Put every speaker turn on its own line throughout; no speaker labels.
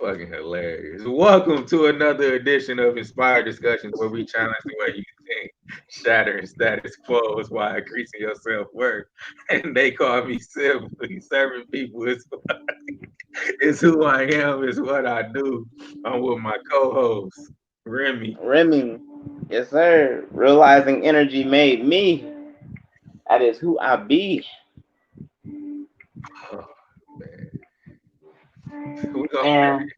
fucking hilarious. Welcome to another edition of Inspired Discussions, where we challenge the way you think, shattering status quo while increasing your self worth. And they call me simply serving people is who I am, is what I do. I'm with my co-host Remy.
Remy, yes sir. Realizing energy made me. That is who I be.
Oh man, we gonna
Man,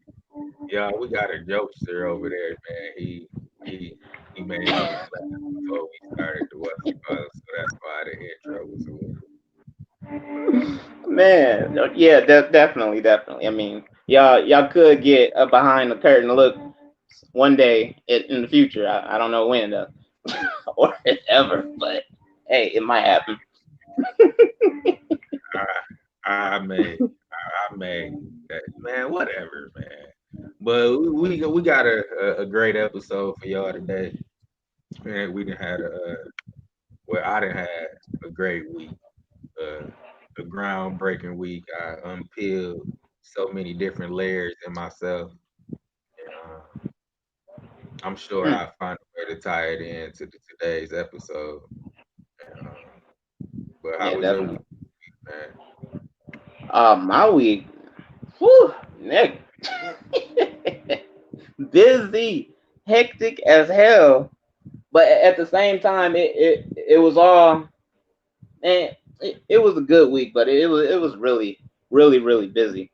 y'all. We got a jokester over there, man. He he made me laugh before we started the what's it called, so that's why the intro was a little.
man, yeah, definitely. I mean, y'all could get a behind the curtain look one day in the future. I don't know when though, or if ever, but hey, it might happen.
I made I made that man. Whatever, man. But we got a great episode for y'all today. Man, we done had well, I done had a great week, uh, a groundbreaking week. I unpeeled so many different layers in myself, and I'm sure
Hmm.
I'll find a way to tie it into today's episode. And, but how
Yeah,
was your week,
definitely.
man?
My week, whew, Nick, busy, hectic as hell. But at the same time, it was all man. It was a good week, but it was really busy.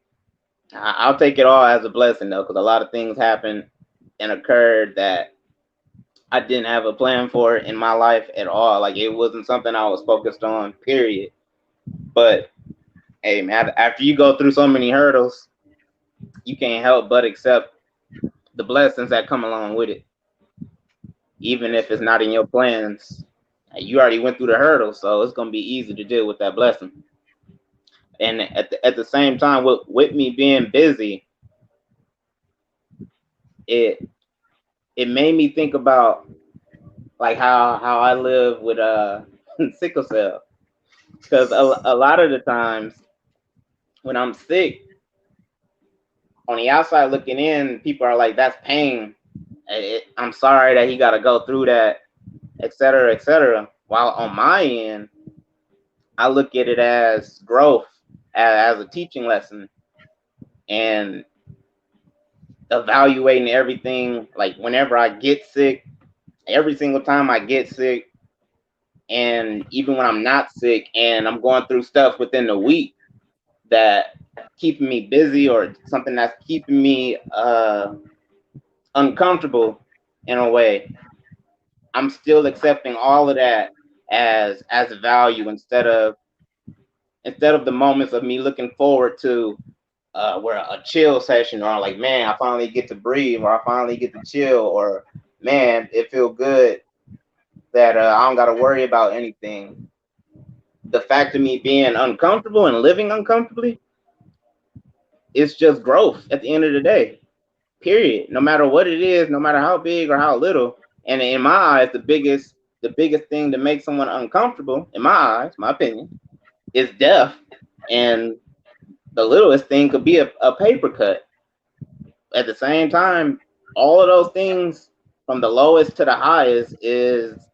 I'll take it all as a blessing though, because a lot of things happened and occurred that I didn't have a plan for in my life at all. Like it wasn't something I was focused on. Period. But hey, man, after you go through so many hurdles, you can't help but accept the blessings that come along with it, even
Yes,
if it's
sir.
not in your plans. You already went through the hurdles, so it's gonna be easy to deal with that blessing. And at the same time, with me being busy, it it made me think about like how I live with sickle cell, because a lot of the times when I'm sick, on the outside looking in, people are like, "That's pain. I'm sorry that he got to go through that, etc., etc." While on my end, I look at it as growth, as a teaching lesson, and evaluating everything. Like whenever I get sick, every single time I get sick, and even when I'm not sick and I'm going through stuff within the week that keeping me busy or something that's keeping me uncomfortable in a way, I'm still accepting all of that as value instead of the moments of me looking forward to where a chill session or like, man, I finally get to breathe or I finally get to chill or man, it feels good that I don't got to worry about anything. The fact of me being uncomfortable and living uncomfortably, it's just growth at the end of the day. Period. No matter what it is, no matter how big or how little. And in my eyes, the biggest thing to make someone uncomfortable, in my eyes, my opinion, is death. And the littlest thing could be a paper cut. At the same time, all of those things from the lowest to the highest is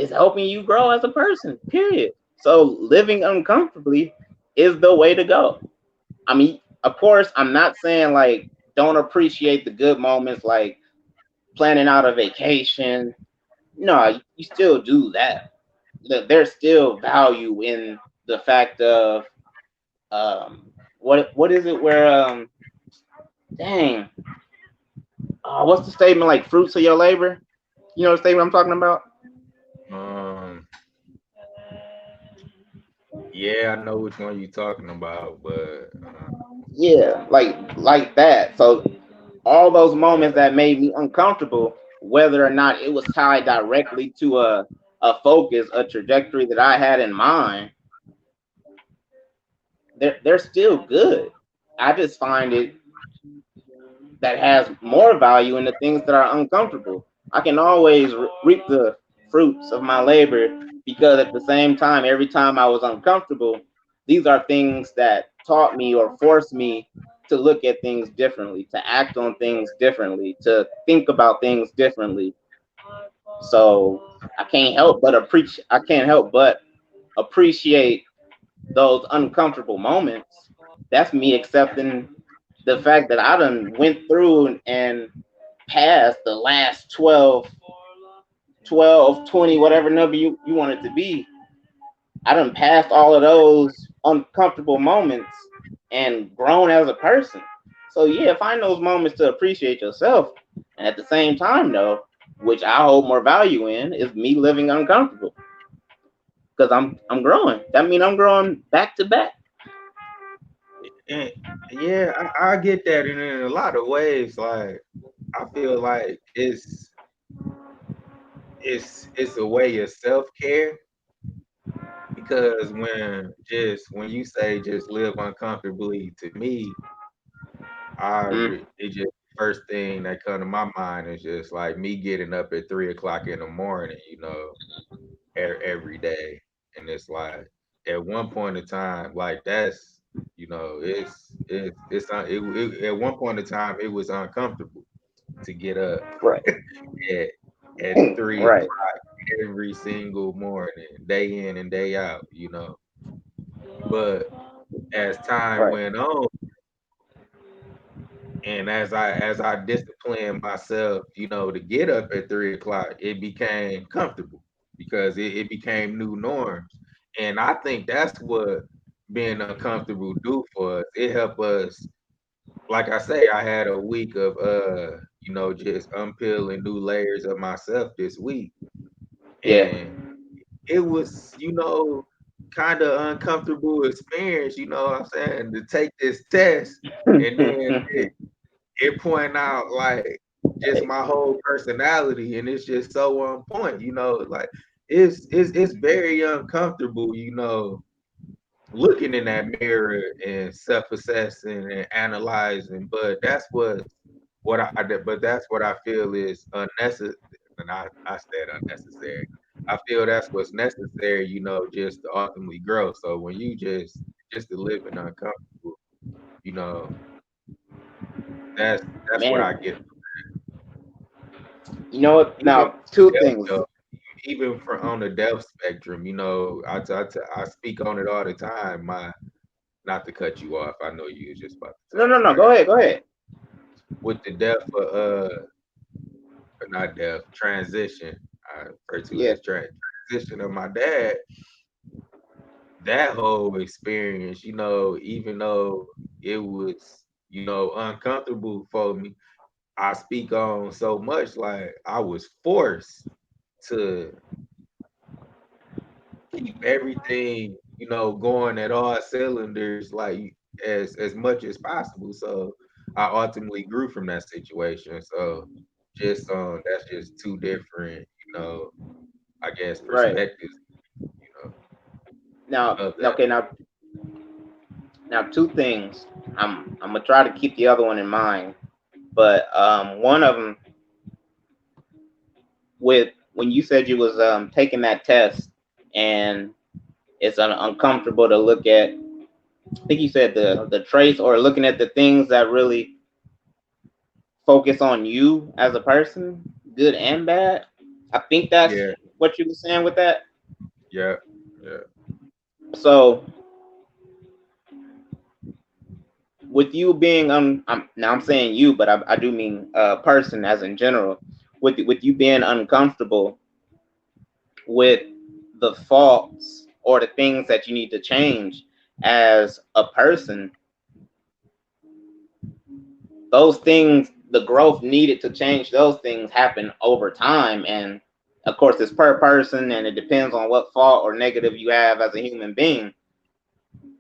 helping you grow as a person. Period. So living uncomfortably is the way to go. I mean, of course, I'm not saying like don't appreciate the good moments, like planning out a vacation. No, you still do that. There's still value in the fact of what is it where dang what's the statement like fruits of your labor? You know the statement I'm talking about?
Um, yeah, I know which one you're talking about, but
Yeah, like that. So all those moments that made me uncomfortable, whether or not it was tied directly to a focus, a trajectory that I had in mind, they're still good. I just find it that has more value in the things that are uncomfortable. I can always reap the fruits of my labor because at the same time, every time I was uncomfortable, these are things that taught me or forced me. to look at things differently, to act on things differently, to think about things differently. So I can't help but appreciate those uncomfortable moments. That's me accepting the fact that I done went through and passed the last 12, 20, whatever number you want it to be. I done passed all of those uncomfortable moments and grown as a person. So yeah, find those moments to appreciate yourself. And at the same time though, which I hold more value in, is me living uncomfortable. Because I'm growing. That means I'm growing back to back.
And yeah, I get that, and in a lot of ways, like I feel like it's a way of self care because when you say just live uncomfortably, to me,
Mm,
it just first thing that come to my mind is just like me getting up at 3 o'clock in the morning, every day, and it's like at one point in time, like that's at one point in time it was uncomfortable to get up
right.
at at three
Right.
every single morning, day in and day out. But as time
Right.
went on, and as I disciplined myself, to get up at 3 o'clock, it became comfortable because it became new norms. And I think that's what being uncomfortable do for us. It helped us, like I say, I had a week of just unpeeling new layers of myself this week.
Yeah.
And it was, kind of uncomfortable experience, what I'm saying, to take this test and then it point out like just my whole personality, and it's just so on point, like it's very uncomfortable, looking in that mirror and self-assessing and analyzing, but that's what I feel is unnecessary, and I said unnecessary. I feel that's what's necessary, just to ultimately grow. So when you just to living uncomfortable, you know, that's what
Man,
I get.
you know what?
Even
Now, two
death,
things.
though, even for on the death spectrum, I speak on it all the time. Not to cut you off, I know you was just about to
No,
talk.
no, no.
Sorry.
Go ahead. Go ahead.
With the death or not death, transition. I refer to it
Yeah.
as transition of my dad. That whole experience, even though it was, uncomfortable for me, I speak on so much like I was forced to keep everything, going at all cylinders, like as much as possible. So I ultimately grew from that situation. So just that's just two different, I guess
Right.
perspectives,
Now,
of that.
okay. Now, two things. I'm gonna try to keep the other one in mind, but one of them with when you said you was taking that test and it's uncomfortable to look at. I think you said the traits or looking at the things that really focus on you as a person, good and bad. I think that's
Yeah,
what you were saying with that.
yeah, yeah,
So with you being now I'm saying you, but I do mean person as in general. With you being uncomfortable with the faults or the things that you need to change as a person, those things, the growth needed to change those things happen over time. And of course, it's per person and it depends on what fault or negative you have as a human being.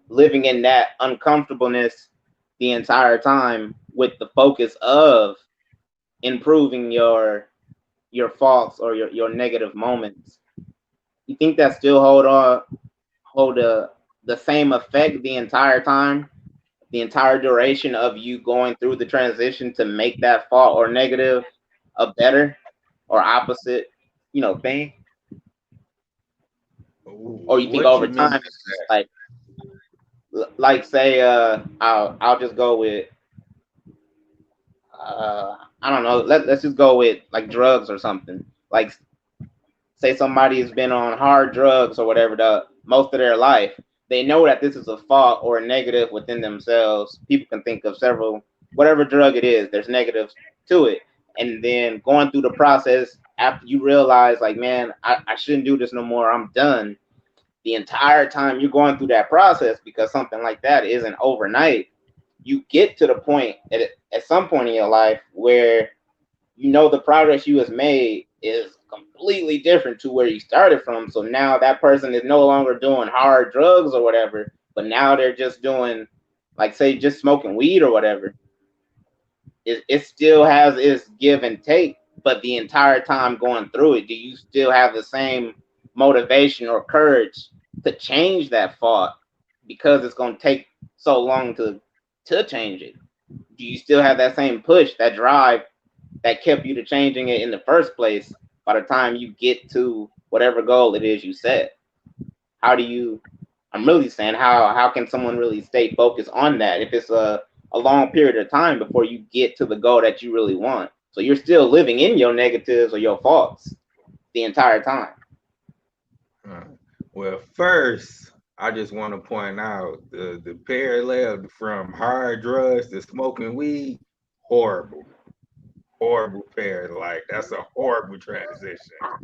Living in that uncomfortableness the entire time with the focus of improving your faults or your negative moments. You think that still hold the same effect the entire time, the entire duration of you going through the transition to make that fault or negative a better or opposite, thing? Or you think
what
over
you mean
time it's just like say I'll just go with I don't know. Let's just go with like drugs or something. Like say somebody has been on hard drugs or whatever the most of their life, they know that this is a fault or a negative within themselves. People can think of several, whatever drug it is, there's negatives to it. And then going through the process after you realize, like, man, I shouldn't do this no more. I'm done. The entire time you're going through that process, because something like that isn't overnight, you get to the point at some point in your life where you know the progress you has made is completely different to where you started from. So now that person is no longer doing hard drugs or whatever, but now they're just doing, like, say, just smoking weed or whatever. It still has its give and take, but the entire time going through it, do you still have the same motivation or courage to change that thought because it's going to take so long to change it? Do you still have that same push, that drive that kept you to changing it in the first place by the time you get to whatever goal it is you set? How do you, I'm really saying, how can someone really stay focused on that if it's a long period of time before you get to the goal that you really want? So you're still living in your negatives or your faults the entire time.
Well, first, I just want to point out the parallel from hard drugs to smoking weed, horrible, horrible pair. Like that's a horrible transition.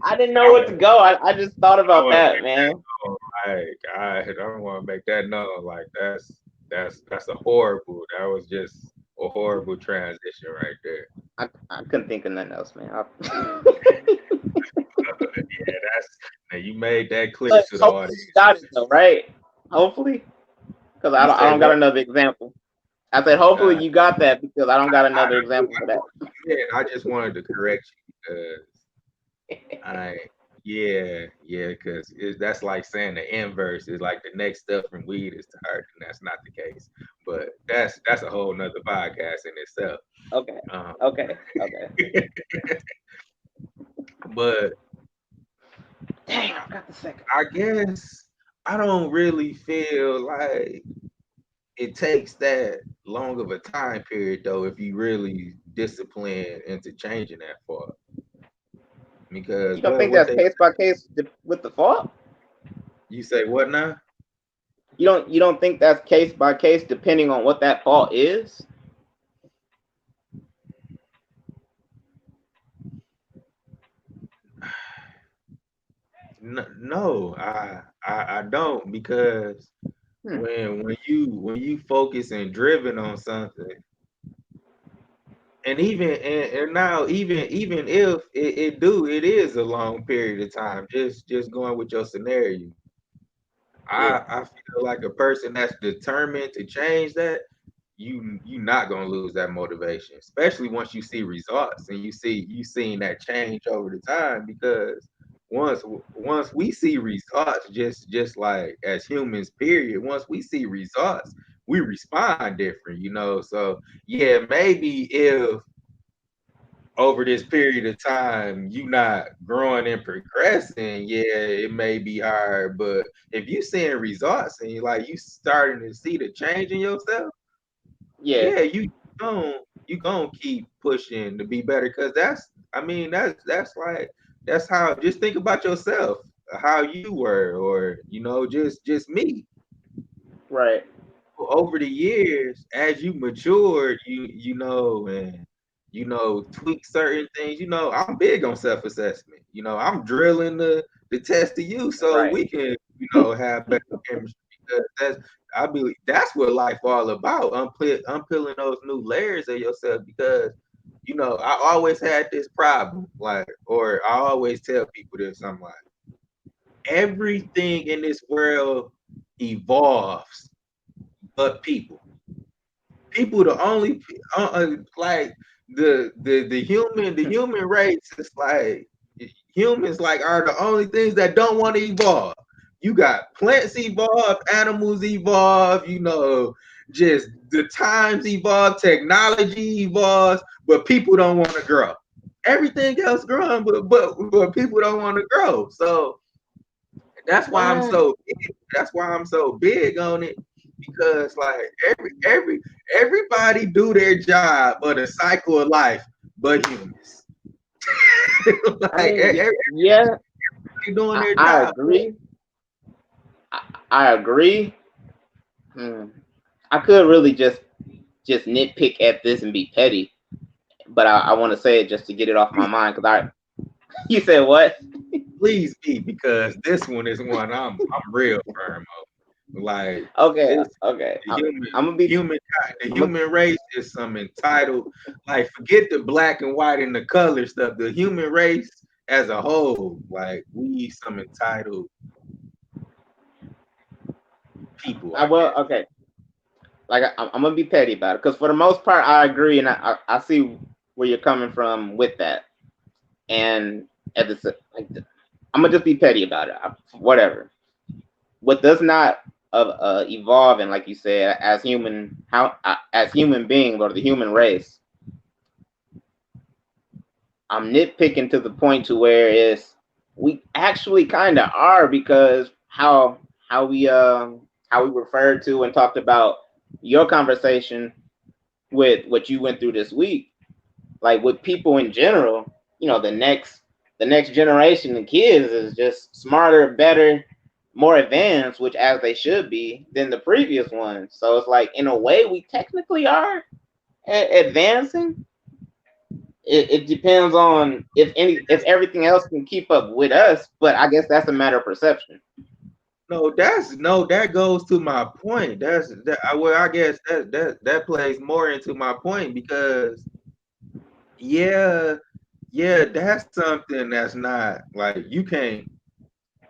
I didn't know
I
what to go. I just thought about
want to
that,
make that
man.
known. Like I don't want to make that known. Like that's a horrible. That was just a horrible transition right there.
I couldn't think of nothing else, man.
Yeah, that's now you made that clear
But
to the
hopefully
audience.
you got it though, right? Hopefully, because I
You
don't I
say
don't got
what?
another example. I said hopefully
Uh,
you got that because I don't got
I,
another example for that.
yeah, I just wanted to correct you because I, yeah, because that's like saying the inverse is like the next step from weed is to hurt, and that's not the case. But that's a whole nother podcast in itself.
Okay,
Um,
okay.
but
Dang, I got the second.
I guess I don't really feel like it takes that long of a time period though if you really discipline into changing that far. Because
You don't think
what
that's
they
case by case with the fault?
you say what now?
You don't think that's case by case depending on what that fault is?
No, I don't because
Hmm.
when you focus and driven on something, and and now even if it is a long period of time, just going with your scenario,
Yeah.
I feel like a person that's determined to change that, you not gonna lose that motivation, especially once you see results and you seen that change over the time. Because once we see results, just like as humans, period. Once we see results, we respond different, you know. So yeah, maybe if over this period of time you not growing and progressing, yeah, it may be hard. But if you seeing results and you starting to see the change in yourself,
Yeah.
yeah, you gonna keep pushing to be better because that's like that's how just think about yourself, how you were, or just me
Right.
over the years as you matured, and tweak certain things. I'm big on self-assessment. I'm drilling the test to you so
Right.
we can have better chemistry because I believe that's what life all about. Unpeeling those new layers of yourself because I always had this problem, like, or I always tell people this. I'm like, everything in this world evolves but people. People the only like the human race is like humans like are the only things that don't want to evolve. You got plants evolve, animals evolve, just the times evolve, technology evolves, but people don't want to grow. Everything else growing, but people don't want to grow. So that's why I'm
Uh,
so big. That's why I'm so big on it because like everybody do their job but a cycle of life, but humans.
I
Like
mean,
everybody
yeah,
doing their
I
job.
agree. I agree. Hmm. I could really just nitpick at this and be petty, but I want to say it just to get it off my mind because I. You said what?
Please be, because this one is one I'm real firm on. Like
Okay,
this,
okay.
the human
I'm gonna be.
human the
I'm gonna,
human race is some entitled. Like forget the black and white and the color stuff. The human race as a whole, like we some entitled people,
I
I
will.
guess.
Okay. Like I'm gonna be petty about it because for the most part I agree and I see where you're coming from with that. And at the like, I'm gonna just be petty about it. Whatever. What does not evolve and like you said as human beings or the human race, I'm nitpicking to the point to where is we actually kind of are because how we how we referred to and talked about your conversation with what you went through this week, like with people in general, the next generation of kids is just smarter, better, more advanced, which as they should be than the previous ones. So it's like in a way we technically are advancing. It depends on if everything else can keep up with us, but I guess that's a matter of perception.
No, that goes to my point. Well, I guess that plays more into my point because yeah, yeah, that's something that's not like you can't.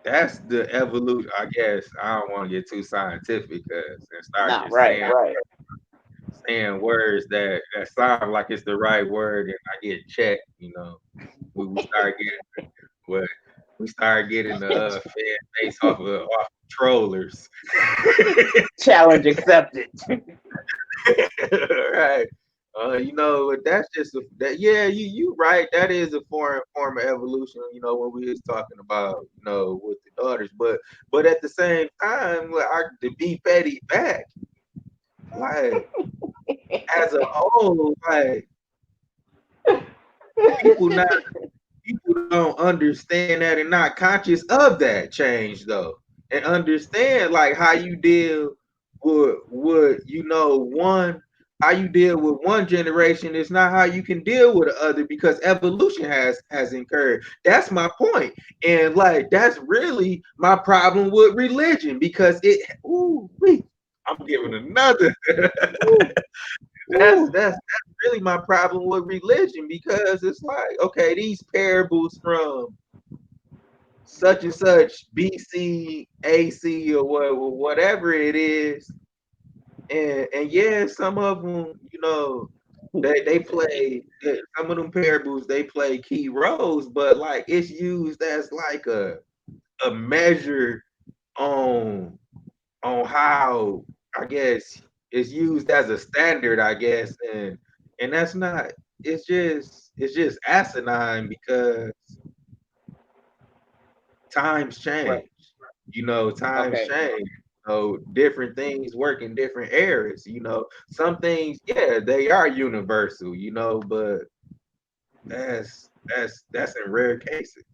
That's the evolution. I guess I don't want to get too scientific because and start
Nah,
just
right,
saying
right.
saying words that sound like it's the right word, and I get checked. We start getting what we start getting the fan base off trollers.
Challenge accepted.
Right. That's just that. Yeah, you right. That is a foreign form of evolution. When we was talking about with the daughters, but at the same time, like, to be petty back, like as a whole, like people not people don't understand that and not conscious of that change though, and understand like how you deal with one how you deal with one generation is not how you can deal with the other because evolution has incurred. That's my point, and like that's really my problem with religion because I'm giving another. That's really my problem with religion because it's like, okay, these parables from such and such BC, AC, or whatever it is, and yeah, some of them, they play some of them parables. They play key roles, but like it's used as like a measure on how I guess it's used as a standard, I guess, and that's not. It's just asinine because times
Right.
change. Times
Okay.
change. Different things work in different eras. Some things, yeah, they are universal. But that's in rare cases.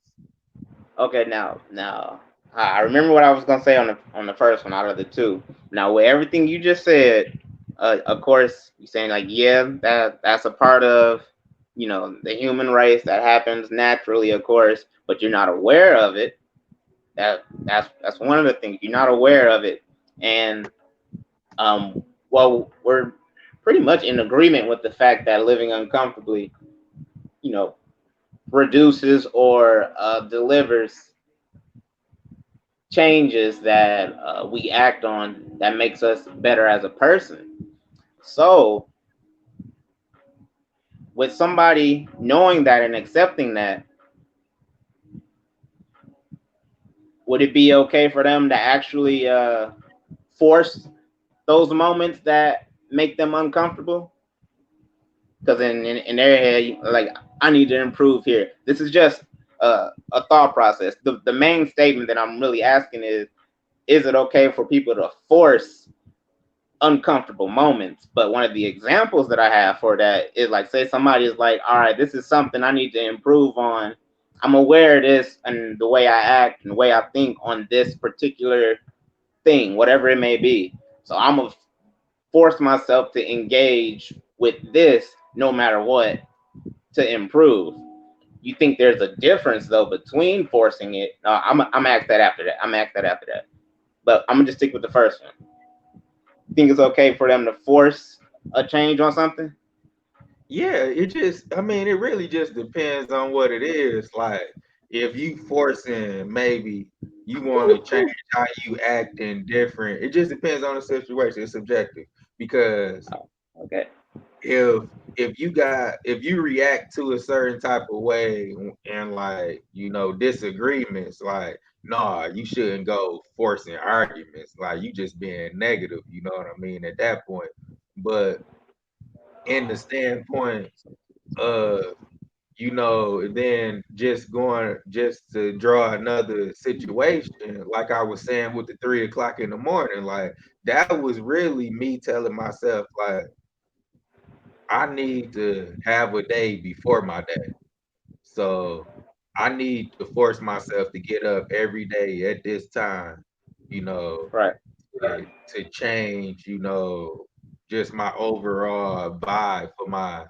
Okay. Now, I remember what I was gonna say on the first one out of the two. Now, with everything you just said, of course, you're saying like, yeah, that's a part of, the human race that happens naturally, of course, but you're not aware of it. That's one of the things you're not aware of it, and well, we're pretty much in agreement with the fact that living uncomfortably, you know, produces or delivers changes that we act on that makes us better as a person. So, with somebody knowing that and accepting that, would it be okay for them to actually force those moments that make them uncomfortable? Because in their head, like, I need to improve here. This is just a thought process. The main statement that I'm really asking is it okay for people to force uncomfortable moments. But one of the examples that I have for that is like, say somebody is like, all right, this is something I need to improve on. I'm aware of this and the way I act and the way I think on this particular thing, whatever it may be. So I'm gonna force myself to engage with this no matter what to improve. You think there's a difference though between forcing it? No, I'm ask that after that. I'm ask that after that. But I'm gonna just stick with the first one. You think it's okay for them to force a change on something?
Yeah, I mean, it really just depends on what it is. Like, if you forcing, maybe you want to change how you acting different. It just depends on the situation. It's subjective because
Oh, okay.
if you react to a certain type of way and like disagreements, like nah, you shouldn't go forcing arguments. Like you just being negative. You know what I mean at that point. But in the standpoint of then just to draw another situation, like I was saying with the 3 o'clock in the morning, like that was really me telling myself, like, I need to have a day before my day. So I need to force myself to get up every day at this time, you know,
Right.
to change, just my overall vibe for my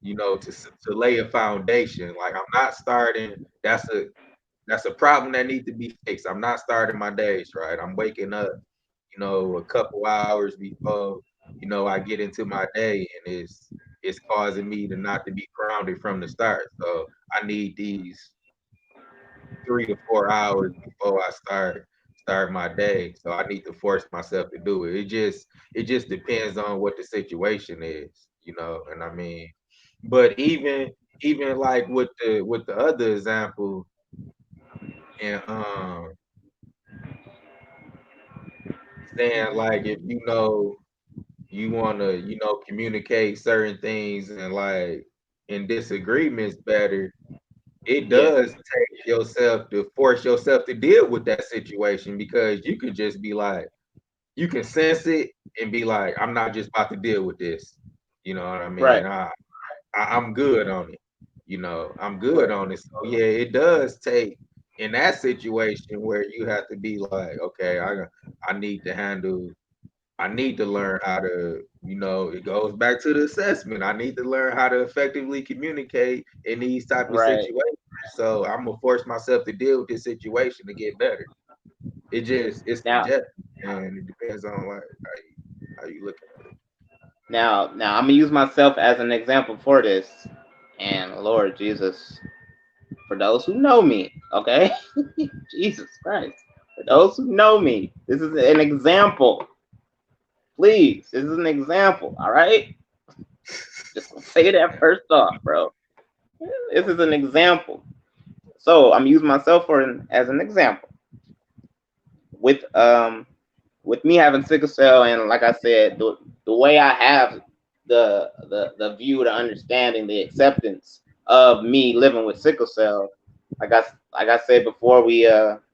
to lay a foundation. Like I'm not starting. That's a problem that needs to be fixed. I'm not starting my days right. I'm waking up, a couple hours before I get into my day, and it's causing me to not to be grounded from the start. So I need these 3 to 4 hours before I start my day. So I need to force myself to do it. It just depends on what the situation is, and I mean, but even like with the other example, and saying like if you want to communicate certain things and like in disagreements better, it
Yeah.
does take yourself to force yourself to deal with that situation because you can just be like, you can sense it and be like, I'm not just about to deal with this. You know what I mean?
Right.
I'm good on it. I'm good
Right.
on it. So yeah, it does take in that situation where you have to be like, okay, I need to handle I need to learn how to, it goes back to the assessment. I need to learn how to effectively communicate in these type of
Right.
situations. So I'm gonna force myself to deal with this situation to get better. It's
Now,
subjective and it depends on like how you look at it.
now I'm gonna use myself as an example for this. And Lord Jesus, for those who know me, okay, Jesus Christ, for those who know me, this is an example. Please, this is an example. All right, just gonna say that first off, bro. This is an example. So I'm using myself as an example with with me having sickle cell, and like I said, the way I have the view, the understanding, the acceptance of me living with sickle cell, like I said before we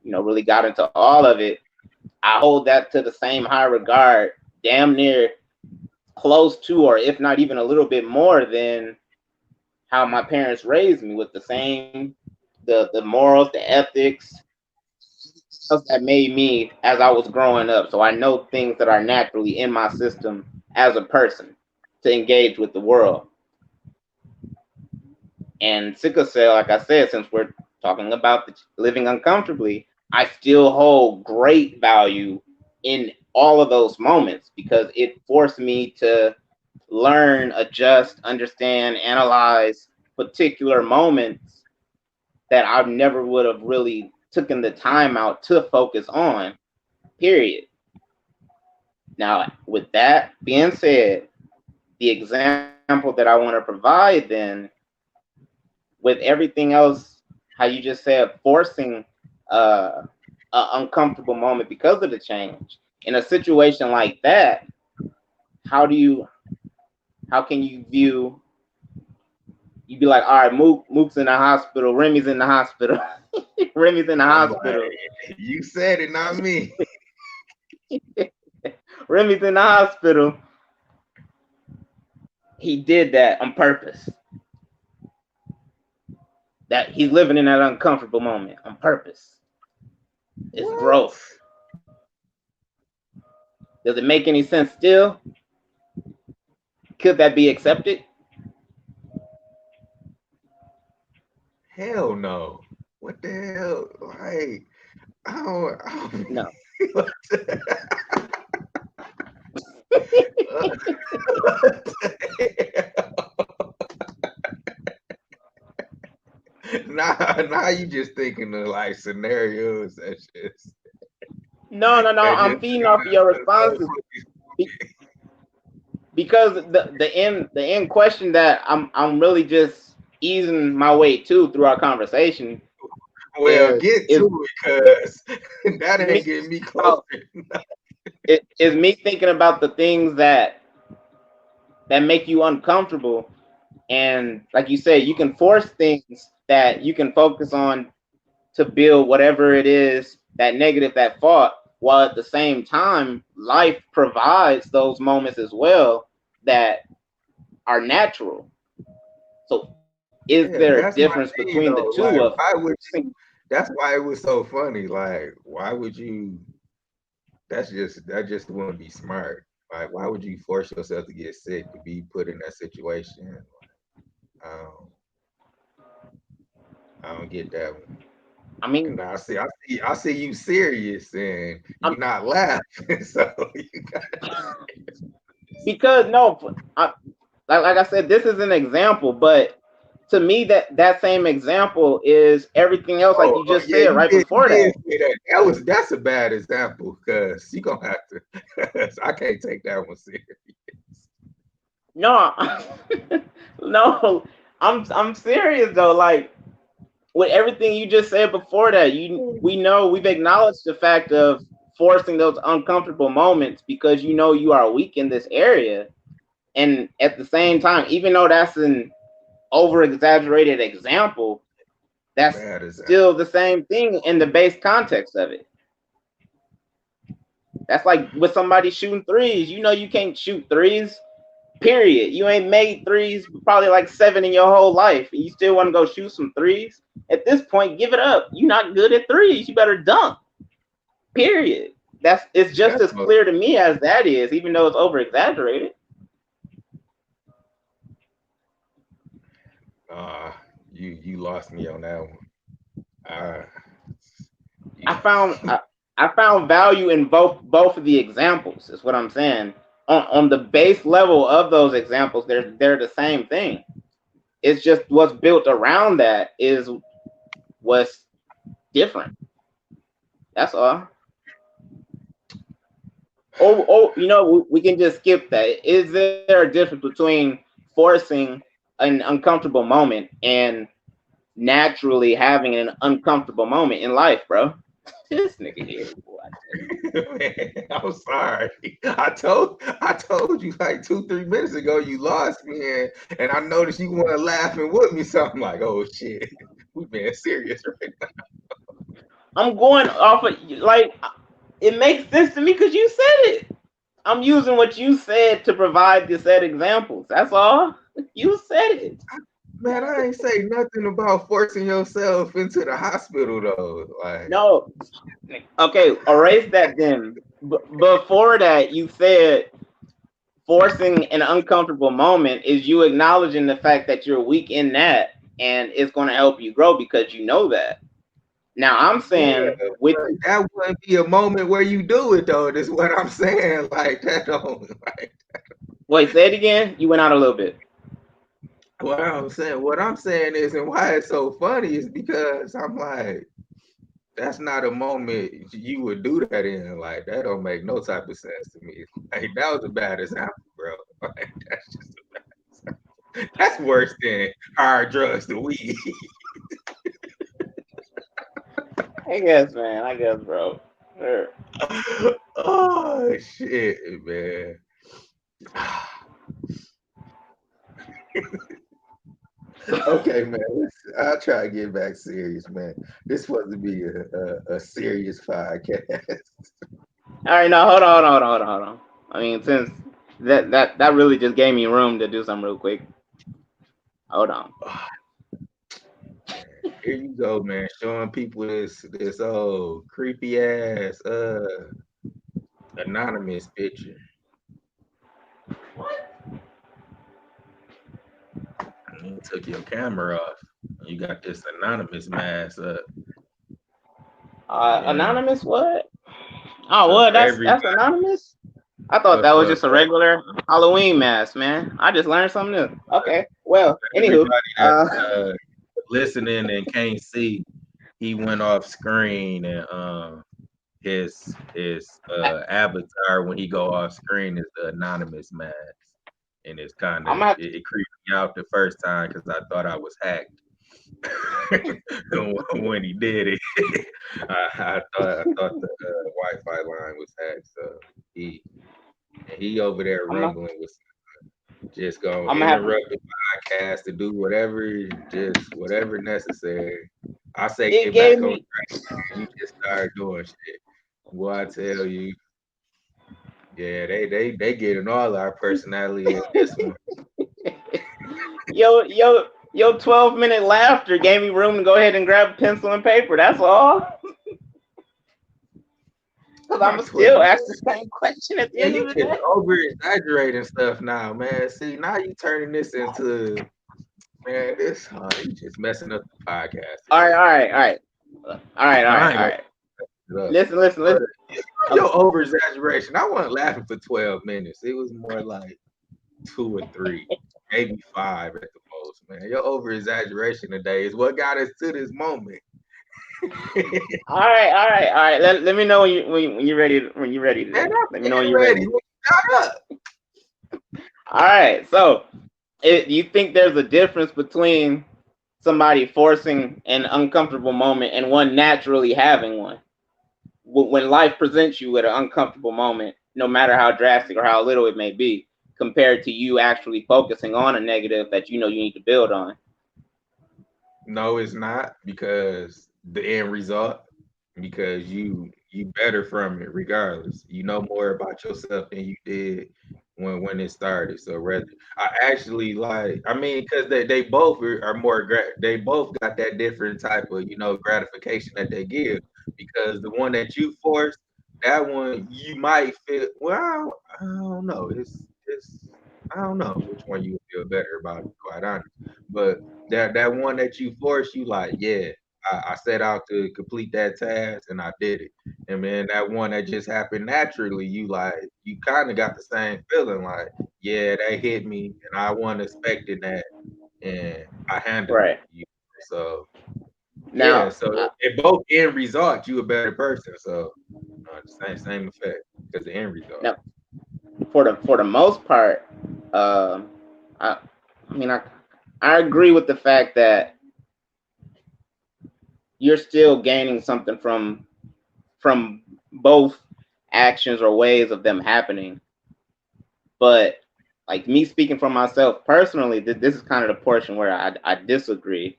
really got into all of it, I hold that to the same high regard, damn near close to, or if not even a little bit more than how my parents raised me, with the same the morals, the ethics, that made me as I was growing up. So I know things that are naturally in my system as a person to engage with the world. And sickle cell, like I said, since we're talking about living uncomfortably, I still hold great value in all of those moments because it forced me to learn, adjust, understand, analyze particular moments that I never would have really taken the time out to focus on, period. Now, with that being said, the example that I want to provide then, with everything else, how you just said, forcing an uncomfortable moment because of the change. In a situation like that, how do you, how can you view, you be like, all right, Mook's in the hospital, Remy's in the hospital, Remy's in the
I'm
hospital.
like, you said it, not me.
Remy's in the hospital. He did that on purpose. That he's living in that uncomfortable moment on purpose. It's growth. Does it make any sense still? Could that be accepted?
Hell no. What the hell? Like, I don't
No.
Now you just thinking of like scenarios that just
No. I'm feeding off your responses because the end question that I'm really just easing my way to through our conversation.
Well, get to it, because that ain't getting me closer.
It is me thinking about the things that make you uncomfortable, and like you said, you can force things that you can focus on to build whatever it is, that negative, that thought, while at the same time life provides those moments as well that are natural. So is there a difference between the two?
Like, why would you, that's why it was so funny. Like, why would you, that just wouldn't be smart. Like, why would you force yourself to get sick to be put in that situation? I don't get that one.
I mean,
I see you serious and you're not laughing. So you got
because no, like I said, this is an example, but to me that same example is everything else, like you just said right before that.
That's a bad example because you're gonna have to. I can't take that one serious.
No, no, I'm serious though. Like with everything you just said before that, we know we've acknowledged the fact of forcing those uncomfortable moments because you know you are weak in this area, and at the same time, even though that's an over exaggerated example, that's still the same thing in the base context of it. That's like with somebody shooting threes. You know you can't shoot threes. Period. You ain't made threes probably like 7 in your whole life, and you still want to go shoot some threes. At this point, give it up. You're not good at threes. You better dunk. Period. It's just as clear to me as that is, even though it's over exaggerated.
You lost me on that one.
I found value in both of the examples. Is what I'm saying. On the base level of those examples, they're the same thing. It's just what's built around that is what's different. That's all. You know, we can just skip that. Is there a difference between forcing an uncomfortable moment and naturally having an uncomfortable moment in life, bro? This nigga here, boy.
Man, I'm sorry. I told you like 2-3 minutes ago you lost me, and I noticed you want to laughing with me, so I'm like, oh shit, we being serious right now.
I'm going off of like it makes sense to me because you said it. I'm using what you said to provide the said examples. That's all. You said it.
Man, I ain't say nothing about forcing yourself into the hospital though. Like,
no. Okay, erase that then. Before that, you said forcing an uncomfortable moment is you acknowledging the fact that you're weak in that, and it's going to help you grow because you know that. Now I'm saying
that wouldn't be a moment where you do it though. That's what I'm saying. Like that don't. Like,
wait, say it again. You went out a little bit.
What I'm saying is, and why it's so funny is because I'm like, that's not a moment you would do that in. Like that don't make no type of sense to me. Like that was a bad example, bro. Like that's just a bad example. That's worse than hard drugs to weed.
I guess, man. I guess, bro. Sure.
Oh shit, man. Okay, man. I'll try to get back serious, man. This supposed to be a serious podcast.
All right, now hold on. I mean, since that really just gave me room to do something real quick. Hold on.
Here you go, man. Showing people this old creepy ass anonymous picture. You took your camera off. You got this anonymous mask up.
Anonymous what? Oh,
So
what?
for
That's
everybody,
anonymous. I thought that was just a regular Halloween mask, man. I just learned something new. Okay, well, anywho,
everybody that's listening and can't see, he went off screen and his avatar when he go off screen is the anonymous mask, and it's kind
I'm
of
gonna have
it creeped me out the first time because I thought I was hacked. When he did it, I thought the Wi-Fi line was hacked. So he over there
I'm gonna,
rumbling with just gonna
I'm gonna have to.
interrupt the podcast to do whatever necessary. I say
It
get
gave
back on
me.
track. You just start doing shit. Boy, I tell you, yeah, they getting all our personality in this one.
Yo, 12-minute laughter gave me room to go ahead and grab pencil and paper. That's all. Because I'm
My
going to still
12.
ask the same question at the
Yeah,
end
you
of the
just
day.
over exaggerating stuff now, man. See, now you turning this into man, you just messing up the podcast
All right,
today,
all
man.
right, all right. All right, all
I
right,
ain't
all
gonna
right.
put it up.
Listen, listen,
But
listen.
your over exaggeration. I wasn't laughing for 12 minutes. It was more like 2 or 3, maybe 5 at the most, man. Your over exaggeration today is what got us to this moment.
All right, all right, all right. Let me know when you're ready. When you're ready
Man,
today.
I'm
Let me know when
getting
you're ready.
ready. Shut up.
All right. So, you think there's a difference between somebody forcing an uncomfortable moment and one naturally having one? When life presents you with an uncomfortable moment, no matter how drastic or how little it may be, compared to you actually focusing on a negative that you know you need to build on.
No, it's not because the end result, because you better from it regardless. You know more about yourself than you did when it started. So rather, I actually like. I mean, because they both are more. They both got that different type of gratification that they give. Because the one that you force, that one you might feel. Well, I don't know. It's I don't know which one you feel better about. To be quite honest, but that one that you force, you like, yeah, I set out to complete that task and I did it. And man, that one that just happened naturally, you kind of got the same feeling, like, yeah, that hit me and I wasn't expecting that and I handled it.
Right.
So yeah,
Now,
so in both end result, you a better person. So same effect because the end result.
now, for the most part, um, I I mean I agree with the fact that you're still gaining something from both actions or ways of them happening. But like me speaking for myself personally, this is kind of the portion where I disagree.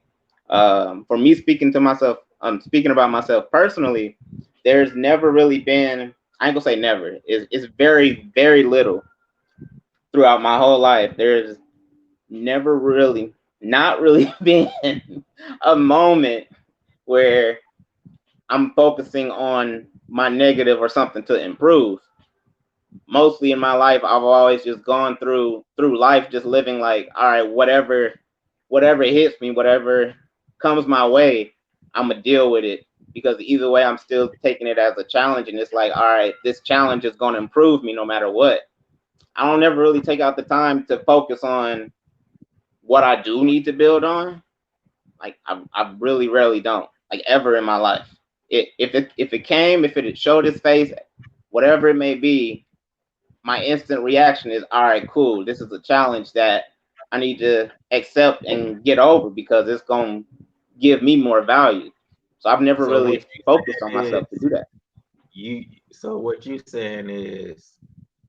For me speaking to myself, speaking about myself personally, there's never really been, I ain't gonna say never, it's very, very little throughout my whole life. There's never really, not really been a moment where I'm focusing on my negative or something to improve. Mostly in my life, I've always just gone through life just living like, all right, whatever hits me, whatever comes my way, I'm gonna deal with it, because either way I'm still taking it as a challenge, and it's like, all right, this challenge is gonna improve me no matter what. I don't ever really take out the time to focus on what I do need to build on. Like I really rarely don't, like, ever in my life. If it showed its face, whatever it may be, my instant reaction is, all right, cool. This is a challenge that I need to accept and get over because it's going to give me more value. So I've never
So what
really
you
focused on
saying
myself to do
is
that.
what you saying is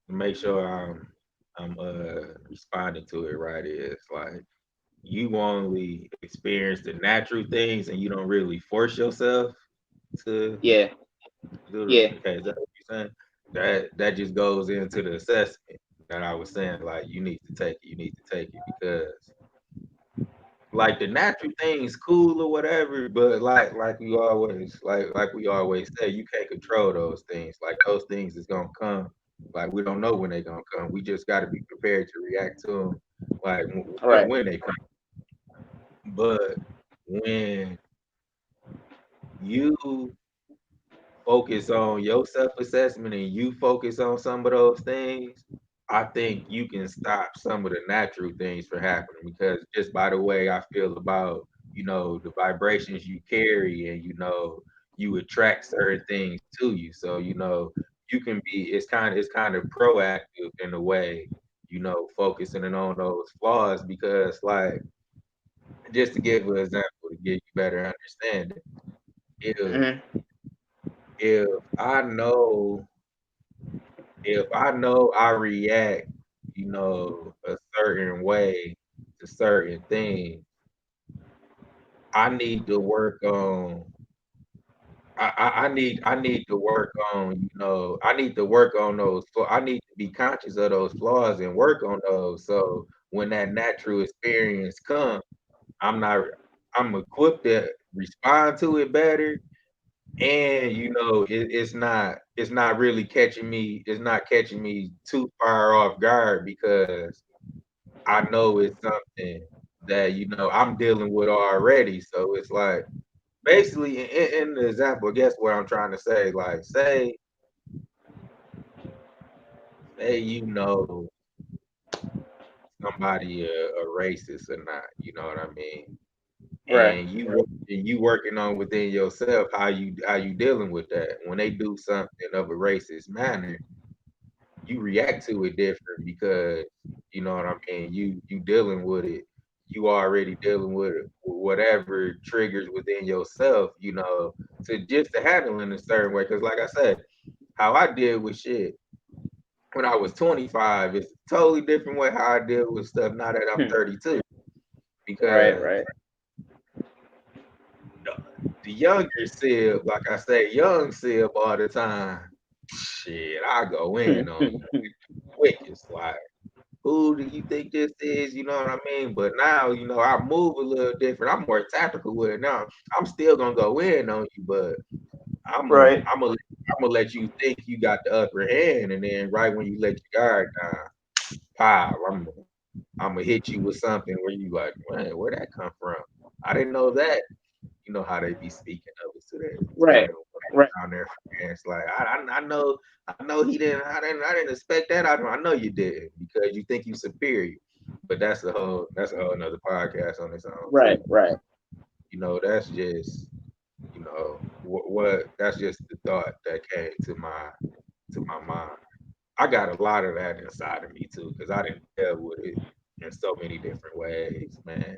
to make sure I'm responding to it right is like you only experience the natural things and you don't really force yourself to
Yeah,
do
yeah,
the okay, is that what you're saying? that just goes into the assessment that I was saying. Like you need to take it, you need to take it because like the natural things cool or whatever, but like we always say, you can't control those things. Like those things is gonna come. Like we don't know when they're gonna come. We just got to be prepared to react to them, like
Right.
when they come. But when you focus on your self assessment and you focus on some of those things, I think you can stop some of the natural things from happening because just by the way I feel about, the vibrations you carry and, you attract certain things to you. So, you can be, it's kind of proactive in a way, focusing on those flaws because like, just to give an example to get you better understanding, if
Mm-hmm.
if I know if I know I react, a certain way to certain things, I need to work on. I need to work on. I need to work on those. I need to be conscious of those flaws and work on those. So when that natural experience comes, I'm not. I'm equipped to respond to it better, and it's not really catching me. It's not catching me too far off guard because I know it's something that I'm dealing with already. So it's like basically in the example, guess what I'm trying to say? Like say somebody a racist or not, you know what I mean?
Right.
And you working on within yourself how you dealing with that. When they do something of a racist manner, you react to it different because you know what I mean. You dealing with it. You already dealing with it, whatever triggers within yourself. To handle in a certain way. Because like I said, how I deal with shit when I was 25 is a totally different way how I deal with stuff now that I'm 32.
Right.
Because
Right.
the younger Sib, like I say, young Sib all the time. Shit, I go in on you quickest. Like who do you think this is? You know what I mean? But now, I move a little different. I'm more tactical with it now. I'm still gonna go in on you, but I'm gonna
Right.
I'm gonna I'm gonna let you think you got the upper hand, and then right when you let your guard down, pow, I'm gonna hit you with something where you like, man, where'd that come from? I didn't know that. You know how they be speaking of us to
Right.
them
Right.
down there. And it's like I know he didn't. I didn't expect that. I know you did because you think you superior. But that's a whole another podcast on its own
Right.
too.
Right.
That's just what that's just the thought that came to my mind. I got a lot of that inside of me too because I didn't deal with it in so many different ways, man.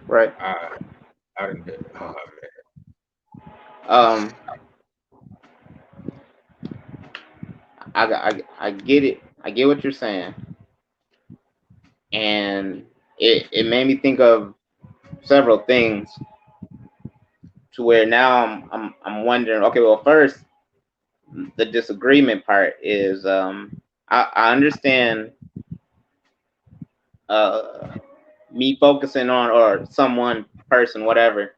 Right.
I I didn't. Oh man.
Um. I get it. I get what you're saying, and it made me think of several things to where now I'm wondering. Okay. Well, first, the disagreement part is I understand uh me focusing on, or someone, person, whatever,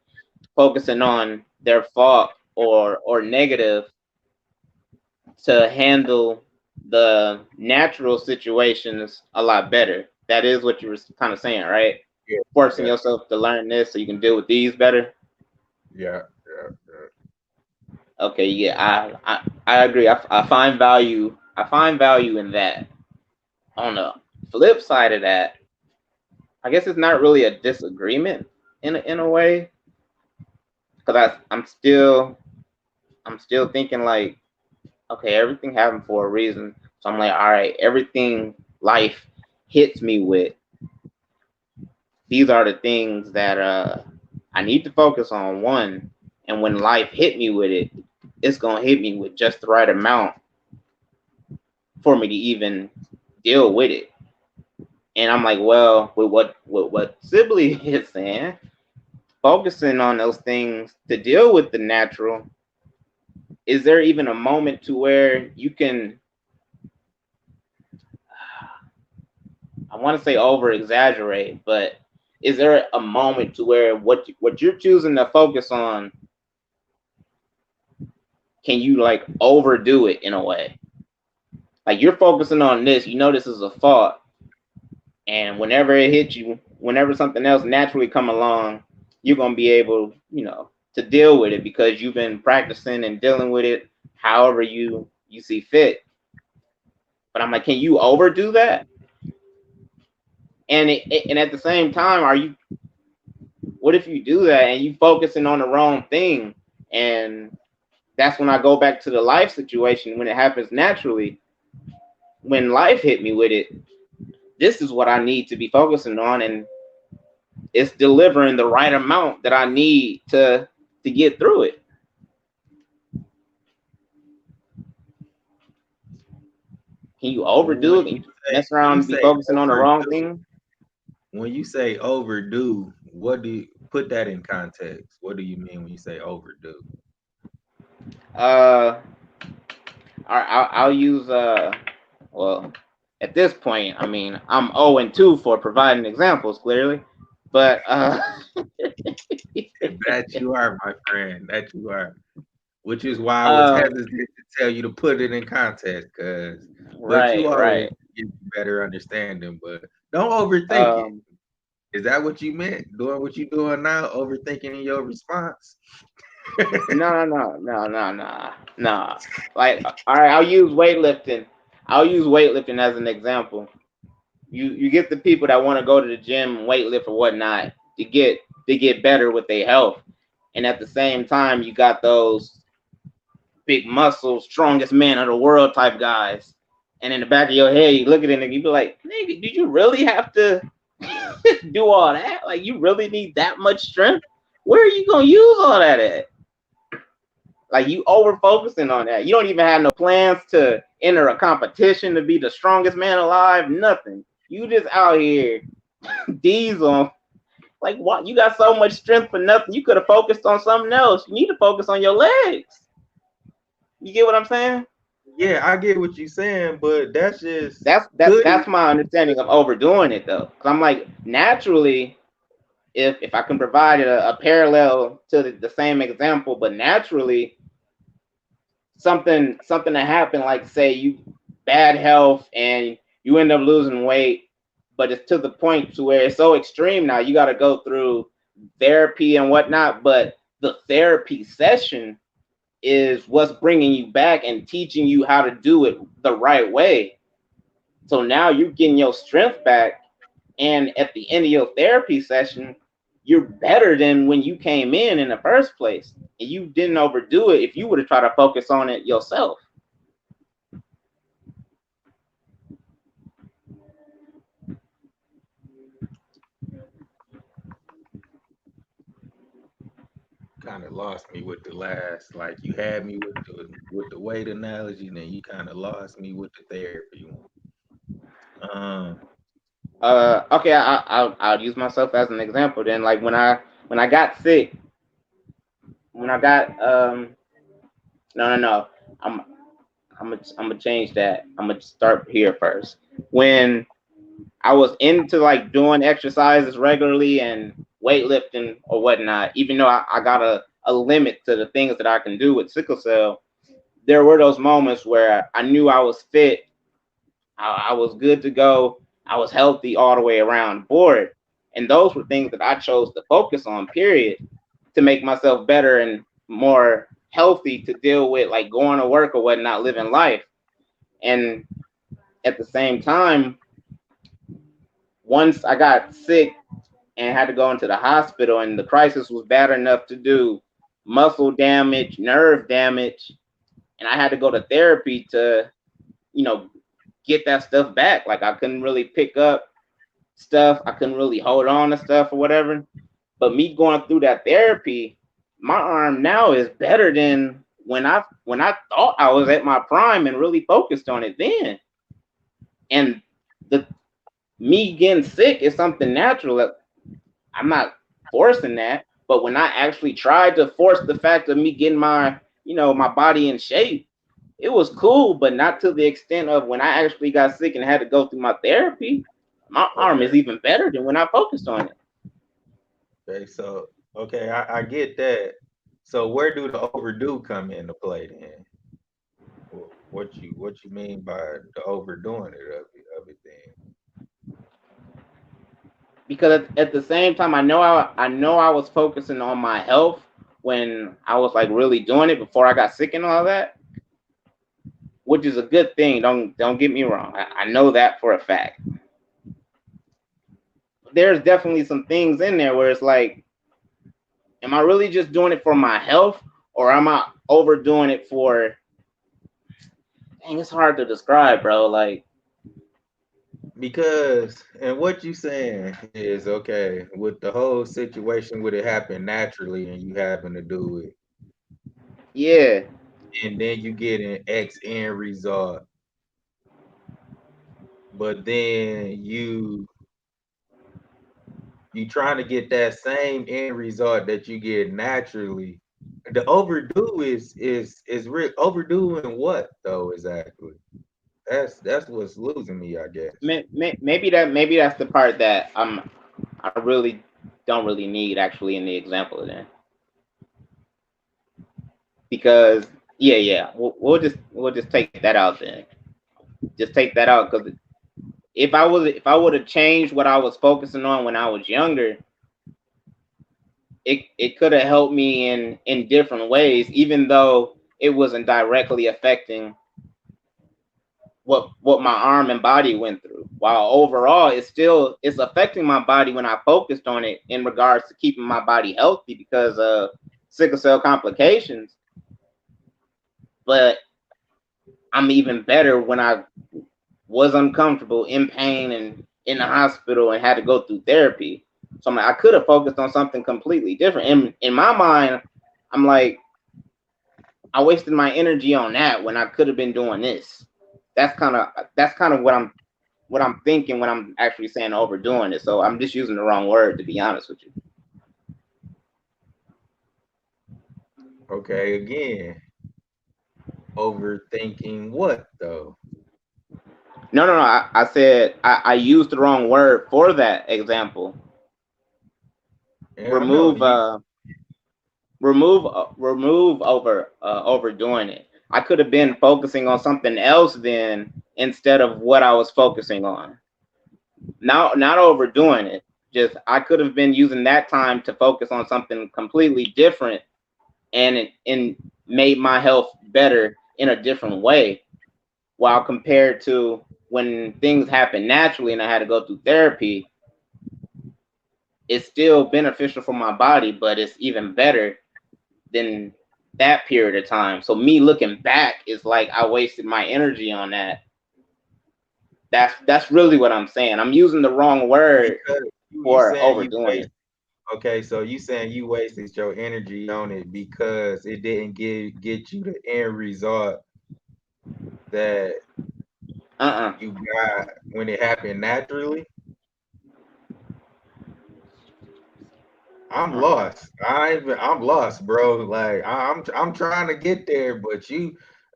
focusing on their fault or negative to handle the natural situations a lot better. That is what you were kind of saying, right?
Yeah,
Forcing
yeah,
yourself to learn this so you can deal with these better.
yeah, yeah, yeah.
Okay, yeah, I agree. I find value. I find value in that. On the flip side of that, I guess it's not really a disagreement in a way, because I'm still thinking like, okay, everything happened for a reason. So I'm like, all right, everything life hits me with, these are the things that I need to focus on. One, and when life hit me with it, it's gonna hit me with just the right amount for me to even deal with it. And I'm like, well, with what Sibley is saying, focusing on those things to deal with the natural, is there even a moment to where you can, I want to say over exaggerate, but is there a moment to where what you're choosing to focus on, can you like overdo it in a way? Like you're focusing on this, you know this is a fault, and whenever it hits you, whenever something else naturally come along, you're gonna be able, to deal with it because you've been practicing and dealing with it however you see fit. But I'm like, can you overdo that? And and at the same time, what if you do that and you focusing on the wrong thing? And that's when I go back to the life situation when it happens naturally. When life hit me with it, this is what I need to be focusing on, and it's delivering the right amount that I need to get through it. Can you overdo it? Can you mess around and be focusing on the wrong thing?
When you say overdo, what do you put that in context? What do you mean when you say overdo?
I'll use well, at this point, I mean, I'm 0-2 for providing examples, clearly, but
that you are, my friend. That you are. Which is why I was hesitant to tell you to put it in context, but you always get better understanding. But don't overthink it. Is that what you meant? Doing what you're doing now, overthinking in your response?
No. Like, all right, I'll use weightlifting. As an example. You get the people that want to go to the gym, weightlift or whatnot to get better with their health, and at the same time, you got those big muscle, strongest man of the world type guys. And in the back of your head, you look at it and you be like, nigga, did you really have to do all that? Like, you really need that much strength? Where are you gonna use all that at? Like, you over focusing on that. You don't even have no plans to enter a competition to be the strongest man alive. Nothing. You just out here diesel. Like, what? You got so much strength for nothing. You could have focused on something else. You need to focus on your legs. You get what I'm saying?
Yeah, I get what you're saying, but that's just
that's my understanding of overdoing it, though. Because I'm like, naturally, if I can provide a parallel to the same example, but naturally, something that happened, like say you bad health and you end up losing weight, but it's to the point to where it's so extreme now you got to go through therapy and whatnot. But the therapy session is what's bringing you back and teaching you how to do it the right way. So now you're getting your strength back, and at the end of your therapy session, you're better than when you came in the first place. And you didn't overdo it if you would have tried to focus on it yourself.
Kind of lost me with the last, like you had me with the weight analogy, and then you kind of lost me with the therapy one.
Okay, I'll use myself as an example then. Like when I got sick, when I got no, I'm gonna change that. I'm gonna start here first. When I was into like doing exercises regularly and weightlifting or whatnot, even though I got a limit to the things that I can do with sickle cell, there were those moments where I knew I was fit, I was good to go, I was healthy all the way around board. And those were things that I chose to focus on, period, to make myself better and more healthy to deal with like going to work or whatnot, living life. And at the same time, once I got sick and had to go into the hospital, and the crisis was bad enough to do muscle damage, nerve damage, and I had to go to therapy to, get that stuff back. Like I couldn't really pick up stuff, I couldn't really hold on to stuff or whatever. But me going through that therapy, my arm now is better than when I thought I was at my prime and really focused on it then. And the me getting sick is something natural. I'm not forcing that, but when I actually tried to force the fact of me getting my my body in shape. It was cool, but not to the extent of when I actually got sick and had to go through my therapy. My arm is even better than when I focused on it.
Okay, so I get that. So where do the overdo come into play then? What you mean by the overdoing it of it then?
Because at the same time, I know I was focusing on my health when I was like really doing it before I got sick and all that, which is a good thing. Don't get me wrong. I know that for a fact. There's definitely some things in there where it's like, am I really just doing it for my health, or am I overdoing it for? Dang, it's hard to describe, bro. Like,
Because and what you saying is okay with the whole situation would it happen naturally and you happen to do it,
yeah,
and then you get an X end result, but then you trying to get that same end result that you get naturally. The overdue is real overdue in what though exactly? That's what's losing me, I guess.
maybe that's the part that I really don't really need actually in the example then, because yeah, we'll just take that out then. Just take that out, because if I would have changed what I was focusing on when I was younger, it could have helped me in different ways, even though it wasn't directly affecting what my arm and body went through. While overall it's affecting my body when I focused on it in regards to keeping my body healthy because of sickle cell complications. But I'm even better when I was uncomfortable, in pain, and in the hospital and had to go through therapy. So I could have focused on something completely different. In my mind, I'm like, I wasted my energy on that when I could have been doing this. That's kind of what I'm thinking when I'm actually saying overdoing it. So I'm just using the wrong word, to be honest with you.
Okay, again, overthinking what though?
No. I said I used the wrong word for that example.
Yeah, I know
Remove
you.
remove overdoing it. I could have been focusing on something else then instead of what I was focusing on. Now, not overdoing it. Just I could have been using that time to focus on something completely different and made my health better in a different way. While compared to when things happen naturally and I had to go through therapy, it's still beneficial for my body, but it's even better than that period of time. So me looking back is like I wasted my energy on that. That's really what I'm saying. I'm using the wrong word
Because you
for
saying you
overdoing
waste.
it.
Okay, so you saying you wasted your energy on it because it didn't get you the end result that
Uh-uh.
you got when it happened naturally. I'm
Uh-uh.
lost. I'm lost, bro. Like I'm trying to get there, but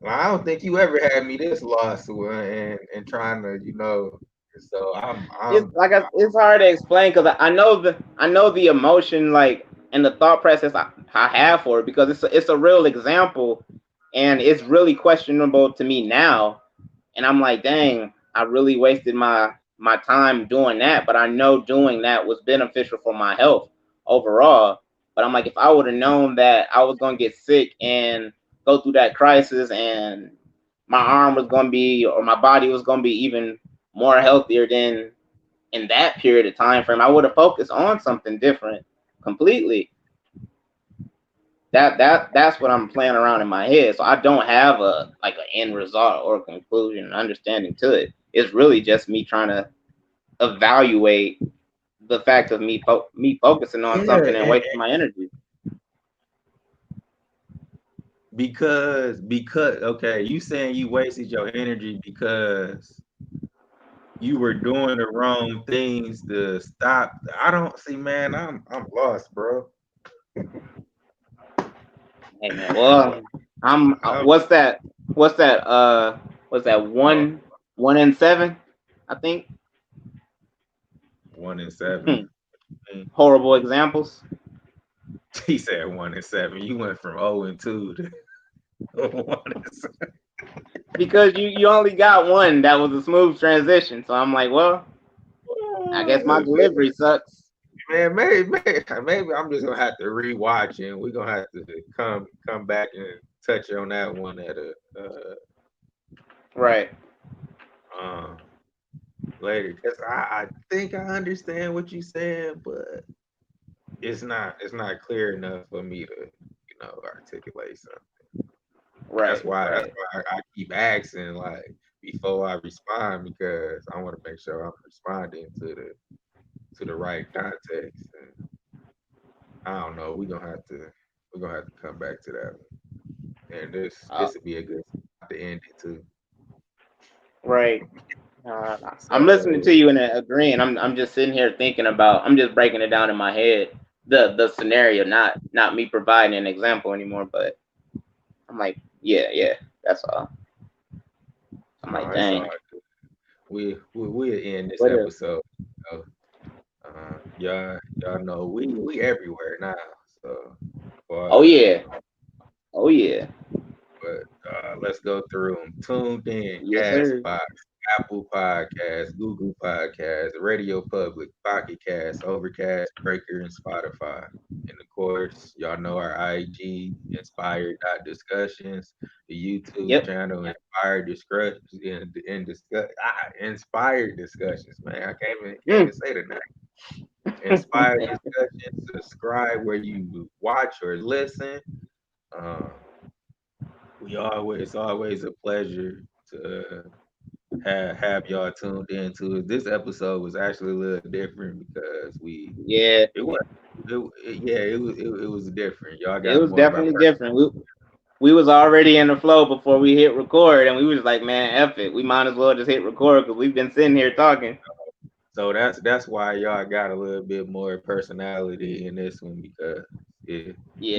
I don't think you ever had me this lost and trying to, so
It's hard to explain because I know the emotion like and the thought process I have for it because it's a real example and it's really questionable to me now, and I'm like, dang, I really wasted my time doing that, but I know doing that was beneficial for my health overall. But I'm like, if I would have known that I was gonna get sick and go through that crisis and my arm was gonna be or my body was gonna be even more healthier than in that period of time frame, I would have focused on something different completely. That's what I'm playing around in my head. So I don't have a like an end result or a conclusion and understanding to it. It's really just me trying to evaluate the fact of me focusing on
yeah,
something and wasting my energy.
because okay, you saying you wasted your energy because you were doing the wrong things to stop. I don't see, man. I'm lost, bro.
Hey man, well, I'm what's that? What's that? What's that? 1-7, I think.
1-7.
Horrible examples.
He said 1-7. You went from 0-2 to 1-7.
Because you only got one that was a smooth transition. So I'm like, well, I guess my delivery sucks.
Man, maybe I'm just gonna have to rewatch and we're gonna have to come back and touch on that one at a
right
later. Cause I think I understand what you said, but it's not clear enough for me to articulate something.
Right.
That's why I keep asking like before I respond because I want to make sure I'm responding to the right context. And I don't know. We're gonna have to come back to that one. And this would be a good spot to end it too.
Right. I'm listening to you and agreeing. I'm just sitting here thinking about. I'm just breaking it down in my head. The scenario, not me providing an example anymore. But I'm like, yeah, that's all. I'm like, dang.
We'll end this episode. So, y'all know we everywhere now. So.
Oh yeah.
But let's go through them. Tuned in,
Yes,
Castbox, Apple Podcasts, Google Podcasts, Radio Public, Pocket Cast, Overcast, Breaker, and Spotify. And of course, y'all know our IG, Inspired.Discussions, the YouTube channel, Inspired Discussions, Inspired Discussions, man. I can't even say the name. Inspired Discussions. Subscribe where you watch or listen. It's always a pleasure to have y'all tuned in to it. This episode was actually a little different because it was different. Y'all got
it was definitely different. We was already in the flow before we hit record, and we was like, man, F it. We might as well just hit record because we've been sitting here talking.
So that's why y'all got a little bit more personality in this one because we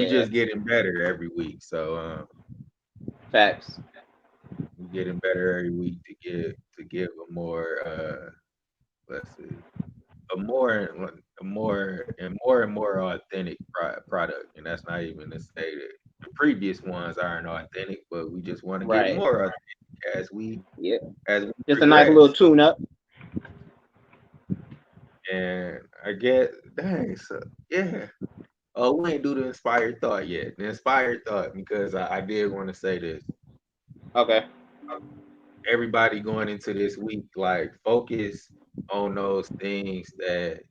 just getting better every week. So
facts.
We're getting better every week to give a more let's see a more and more authentic product, and that's not even to say that the previous ones aren't authentic, but we just want to get more authentic as we
just
progress.
a nice little tune up.
And I get dang, so yeah. Oh, we ain't do the inspired thought yet. The inspired thought because I did want to say this.
Okay.
Everybody going into this week, like focus on those things that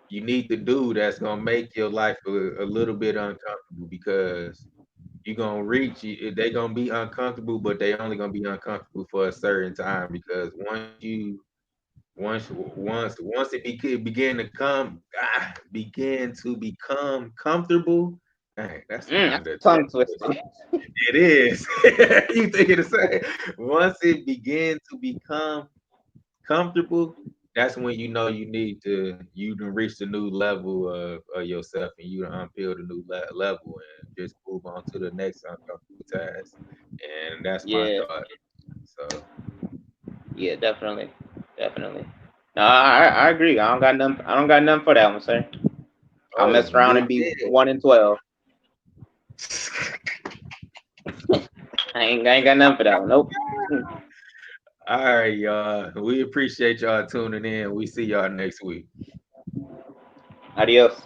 you need to do that's gonna make your life a little bit uncomfortable because you're gonna reach they're gonna be uncomfortable, but they only gonna be uncomfortable for a certain time because once it begin to become comfortable. Dang, that's kind of
tongue twisting.
It is. You thinking the same? Once it begins to become comfortable, that's when you know you to reach the new level of yourself and you to unpeel the new level and just move on to the next uncomfortable task. And that's my thought. So
yeah, definitely. No, I agree. I don't got nothing for that one, sir. I'll mess around and be 1-12. I ain't got nothing for that one. Nope.
All right, y'all. We appreciate y'all tuning in. We see y'all next week.
Adios.